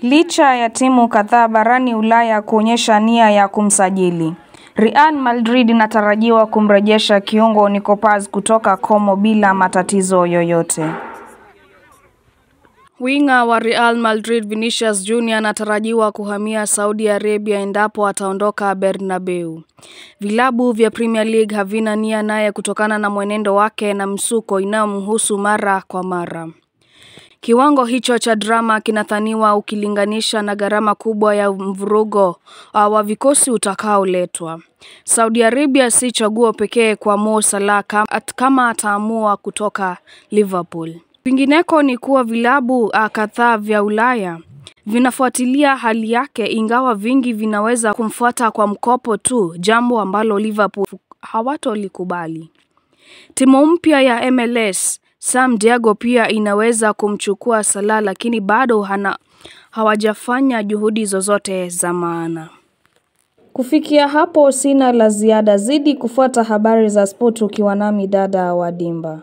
licha ya timu kadhaa barani Ulaya kuonyesha nia ya kumsajili. Real Madrid inatarajiwa kumrejesha kiungo Nico Paz kutoka Como bila matatizo yoyote. Winga wa Real Madrid Vinicius Junior anatarajiwa kuhamia Saudi Arabia endapo ataondoka Bernabeu. Vilabu vya Premier League havina nia naye kutokana na mwenendo wake na msuko inayomhusu mara kwa mara. Kiwango hicho cha drama kinadhaniwa ukilinganisha na gharama kubwa ya mvurugo wa vikosi utakaoletwa. Saudi Arabia si chaguo pekee kwa Mo Salah kama ataamua kutoka Liverpool. Vingineko ni kuwa vilabu kadhaa vya Ulaya vinafuatilia hali yake, ingawa vingi vinaweza kumfuata kwa mkopo tu, jambo ambalo Liverpool hawatolikubali. Timu mpya ya MLS San Diego pia inaweza kumchukua Salah, lakini bado hawajafanya juhudi zozote za maana. Kufikia hapo sina la ziada, zidi kufuata habari za sport ukiwa nami dada wa Dimba.